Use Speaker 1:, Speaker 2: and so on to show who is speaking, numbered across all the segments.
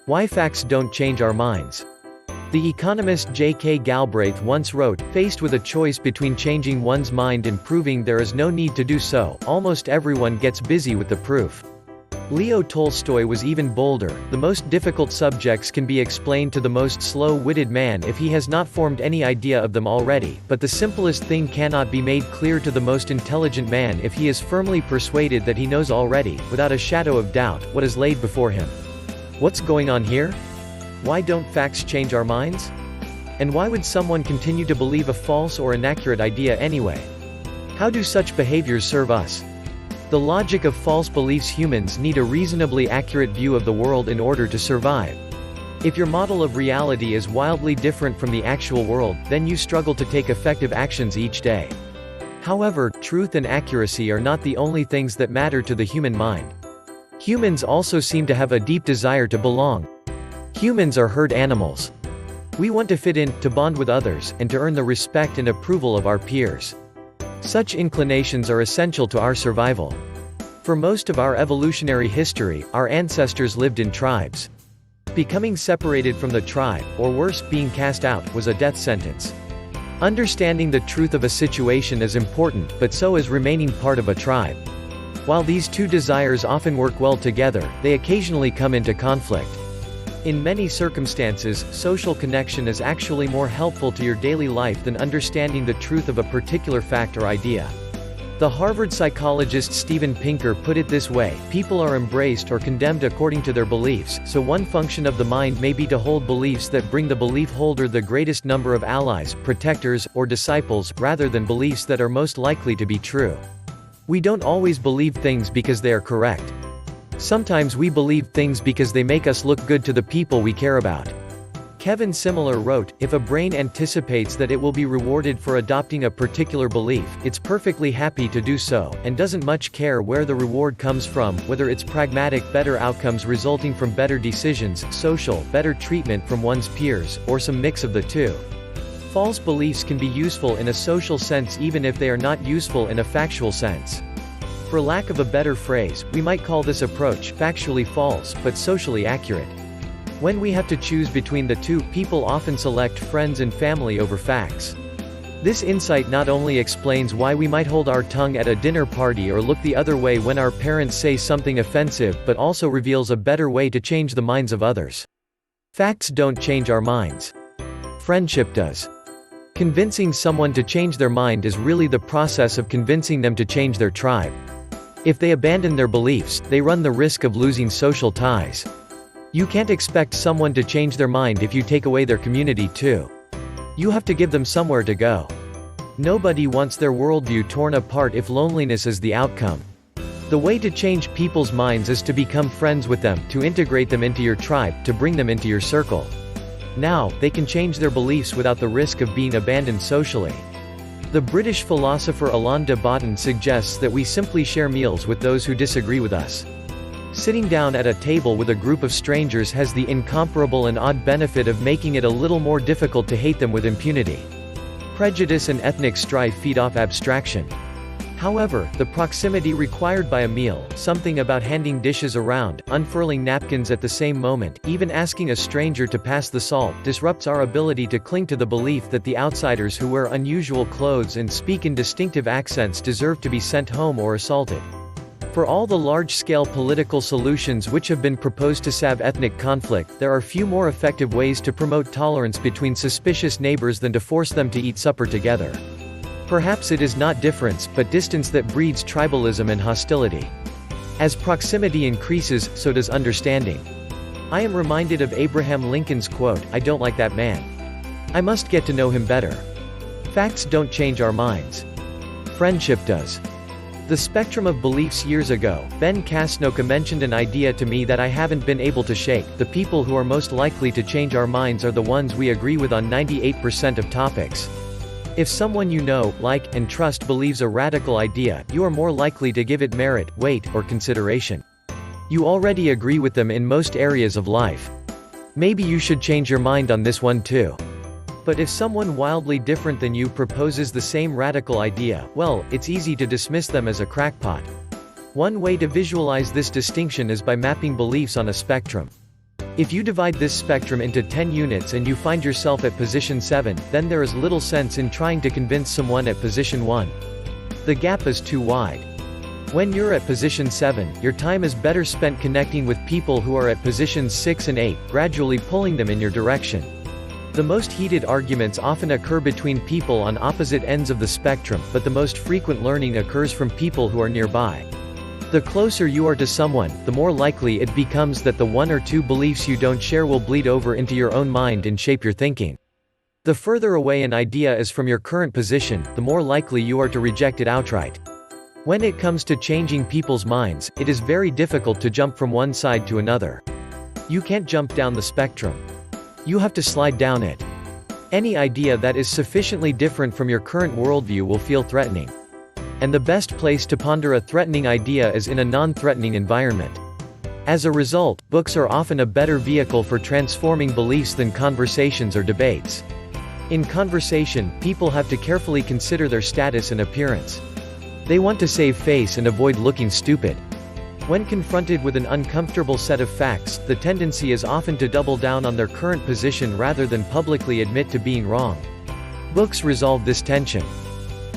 Speaker 1: Why facts don't change our minds. The economist J.K. Galbraith once wrote, "Faced with a choice between changing one's mind and proving there is no need to do so, almost everyone gets busy with the proof." Leo Tolstoy was even bolder: "The most difficult subjects can be explained to the most slow-witted man if he has not formed any idea of them already, but the simplest thing cannot be made clear to the most intelligent man if he is firmly persuaded that he knows already, without a shadow of doubt, what is laid before him." What's going on here? Why don't facts change our minds? And why would someone continue to believe a false or inaccurate idea anyway? How do such behaviors serve us? The logic of false beliefs: humans need a reasonably accurate view of the world in order to survive. If your model of reality is wildly different from the actual world, then you struggle to take effective actions each day. However, truth and accuracy are not the only things that matter to the human mind. Humans also seem to have a deep desire to belong. Humans are herd animals. We want to fit in, to bond with others, and to earn the respect and approval of our peers. Such inclinations are essential to our survival. For most of our evolutionary history, our ancestors lived in tribes. Becoming separated from the tribe, or worse, being cast out, was a death sentence. Understanding the truth of a situation is important, but so is remaining part of a tribe. While these two desires often work well together, they occasionally come into conflict. In many circumstances, social connection is actually more helpful to your daily life than understanding the truth of a particular fact or idea. The Harvard psychologist Steven Pinker put it this way: "People are embraced or condemned according to their beliefs, so one function of the mind may be to hold beliefs that bring the belief holder the greatest number of allies, protectors, or disciples, rather than beliefs that are most likely to be true." We don't always believe things because they are correct. Sometimes we believe things because they make us look good to the people we care about. Kevin Simler wrote, "If a brain anticipates that it will be rewarded for adopting a particular belief, it's perfectly happy to do so, and doesn't much care where the reward comes from, whether it's pragmatic better outcomes resulting from better decisions, social better treatment from one's peers, or some mix of the two." False beliefs can be useful in a social sense even if they are not useful in a factual sense. For lack of a better phrase, we might call this approach factually false, but socially accurate. When we have to choose between the two, people often select friends and family over facts. This insight not only explains why we might hold our tongue at a dinner party or look the other way when our parents say something offensive, but also reveals a better way to change the minds of others. Facts don't change our minds. Friendship does. Convincing someone to change their mind is really the process of convincing them to change their tribe. If they abandon their beliefs, they run the risk of losing social ties. You can't expect someone to change their mind if you take away their community too. You have to give them somewhere to go. Nobody wants their worldview torn apart if loneliness is the outcome. The way to change people's minds is to become friends with them, to integrate them into your tribe, to bring them into your circle. Now, they can change their beliefs without the risk of being abandoned socially. The British philosopher Alain de Botton suggests that we simply share meals with those who disagree with us. Sitting down at a table with a group of strangers has the incomparable and odd benefit of making it a little more difficult to hate them with impunity. Prejudice and ethnic strife feed off abstraction. However, the proximity required by a meal, something about handing dishes around, unfurling napkins at the same moment, even asking a stranger to pass the salt, disrupts our ability to cling to the belief that the outsiders who wear unusual clothes and speak in distinctive accents deserve to be sent home or assaulted. For all the large-scale political solutions which have been proposed to salve ethnic conflict, there are few more effective ways to promote tolerance between suspicious neighbors than to force them to eat supper together. Perhaps it is not difference, but distance that breeds tribalism and hostility. As proximity increases, so does understanding. I am reminded of Abraham Lincoln's quote, "I don't like that man. I must get to know him better." Facts don't change our minds. Friendship does. The spectrum of beliefs years ago, Ben Casnocha mentioned an idea to me that I haven't been able to shake: the people who are most likely to change our minds are the ones we agree with on 98% of topics. If someone you know, like, and trust believes a radical idea, you are more likely to give it merit, weight, or consideration. You already agree with them in most areas of life. Maybe you should change your mind on this one too. But if someone wildly different than you proposes the same radical idea, well, it's easy to dismiss them as a crackpot. One way to visualize this distinction is by mapping beliefs on a spectrum. If you divide this spectrum into 10 units and you find yourself at position 7, then there is little sense in trying to convince someone at position 1. The gap is too wide. When you're at position 7, your time is better spent connecting with people who are at positions 6 and 8, gradually pulling them in your direction. The most heated arguments often occur between people on opposite ends of the spectrum, but the most frequent learning occurs from people who are nearby. The closer you are to someone, the more likely it becomes that the one or two beliefs you don't share will bleed over into your own mind and shape your thinking. The further away an idea is from your current position, the more likely you are to reject it outright. When it comes to changing people's minds, it is very difficult to jump from one side to another. You can't jump down the spectrum. You have to slide down it. Any idea that is sufficiently different from your current worldview will feel threatening. And the best place to ponder a threatening idea is in a non-threatening environment. As a result, books are often a better vehicle for transforming beliefs than conversations or debates. In conversation, people have to carefully consider their status and appearance. They want to save face and avoid looking stupid. When confronted with an uncomfortable set of facts, the tendency is often to double down on their current position rather than publicly admit to being wrong. Books resolve this tension.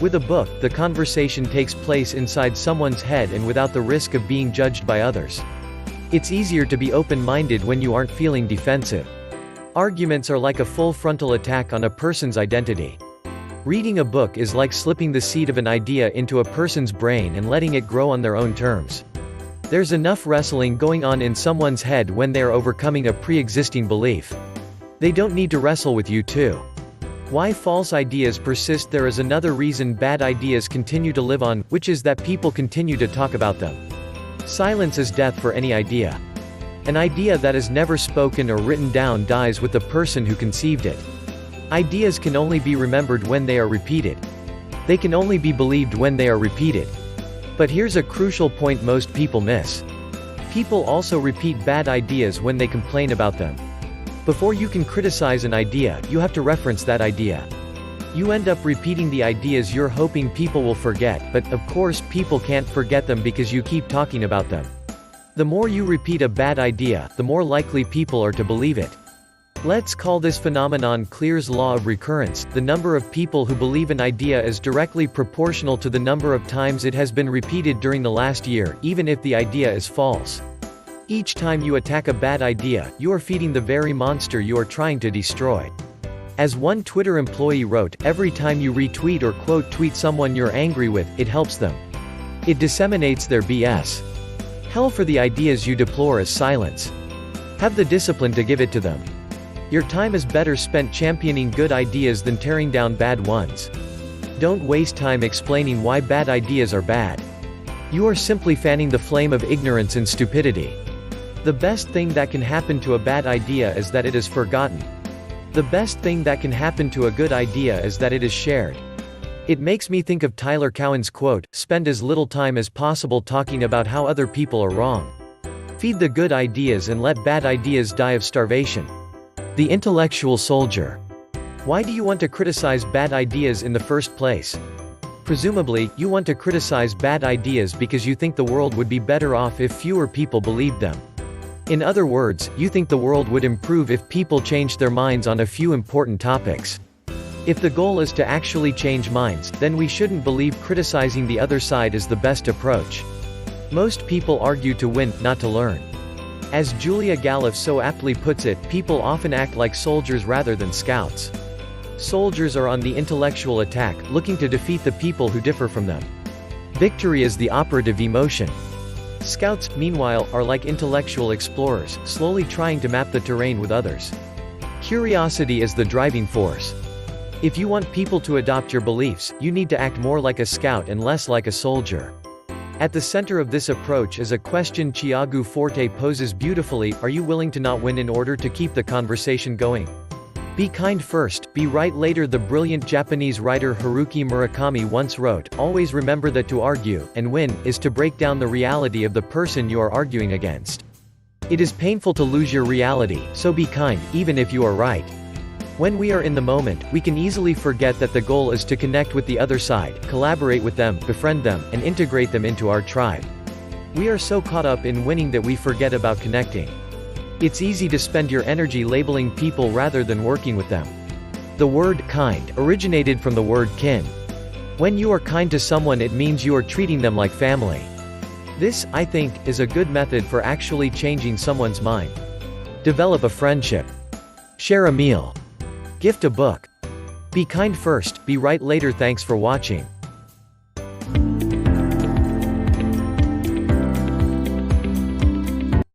Speaker 1: With a book, the conversation takes place inside someone's head and without the risk of being judged by others. It's easier to be open-minded when you aren't feeling defensive. Arguments are like a full frontal attack on a person's identity. Reading a book is like slipping the seed of an idea into a person's brain and letting it grow on their own terms. There's enough wrestling going on in someone's head when they are overcoming a pre-existing belief. They don't need to wrestle with you too. Why false ideas persist? There is another reason bad ideas continue to live on, which is that people continue to talk about them. Silence is death for any idea. An idea that is never spoken or written down dies with the person who conceived it. Ideas can only be remembered when they are repeated. They can only be believed when they are repeated. But here's a crucial point most people miss. People also repeat bad ideas when they complain about them. Before you can criticize an idea, you have to reference that idea. You end up repeating the ideas you're hoping people will forget, but, of course, people can't forget them because you keep talking about them. The more you repeat a bad idea, the more likely people are to believe it. Let's call this phenomenon Clear's law of recurrence. The number of people who believe an idea is directly proportional to the number of times it has been repeated during the last year, even if the idea is false. Each time you attack a bad idea, you are feeding the very monster you are trying to destroy. As one Twitter employee wrote, every time you retweet or quote tweet someone you're angry with, it helps them. It disseminates their BS. Hell for the ideas you deplore is silence. Have the discipline to give it to them. Your time is better spent championing good ideas than tearing down bad ones. Don't waste time explaining why bad ideas are bad. You are simply fanning the flame of ignorance and stupidity. The best thing that can happen to a bad idea is that it is forgotten. The best thing that can happen to a good idea is that it is shared. It makes me think of Tyler Cowen's quote, "Spend as little time as possible talking about how other people are wrong. Feed the good ideas and let bad ideas die of starvation." The intellectual soldier. Why do you want to criticize bad ideas in the first place? Presumably, you want to criticize bad ideas because you think the world would be better off if fewer people believed them. In other words, you think the world would improve if people changed their minds on a few important topics. If the goal is to actually change minds, then we shouldn't believe criticizing the other side is the best approach. Most people argue to win, not to learn. As Julia Galef so aptly puts it, people often act like soldiers rather than scouts. Soldiers are on the intellectual attack, looking to defeat the people who differ from them. Victory is the operative emotion. Scouts, meanwhile, are like intellectual explorers, slowly trying to map the terrain with others. Curiosity is the driving force. If you want people to adopt your beliefs, you need to act more like a scout and less like a soldier. At the center of this approach is a question Tiago Forte poses beautifully: are you willing to not win in order to keep the conversation going? Be kind first, be right later. The brilliant Japanese writer Haruki Murakami once wrote, "Always remember that to argue, and win, is to break down the reality of the person you are arguing against. It is painful to lose your reality, so be kind, even if you are right." When we are in the moment, we can easily forget that the goal is to connect with the other side, collaborate with them, befriend them, and integrate them into our tribe. We are so caught up in winning that we forget about connecting. It's easy to spend your energy labeling people rather than working with them. The word kind originated from the word kin. When you are kind to someone, it means you are treating them like family. This, I think, is a good method for actually changing someone's mind. Develop a friendship. Share a meal. Gift a book. Be kind first, be right later. Thanks for watching.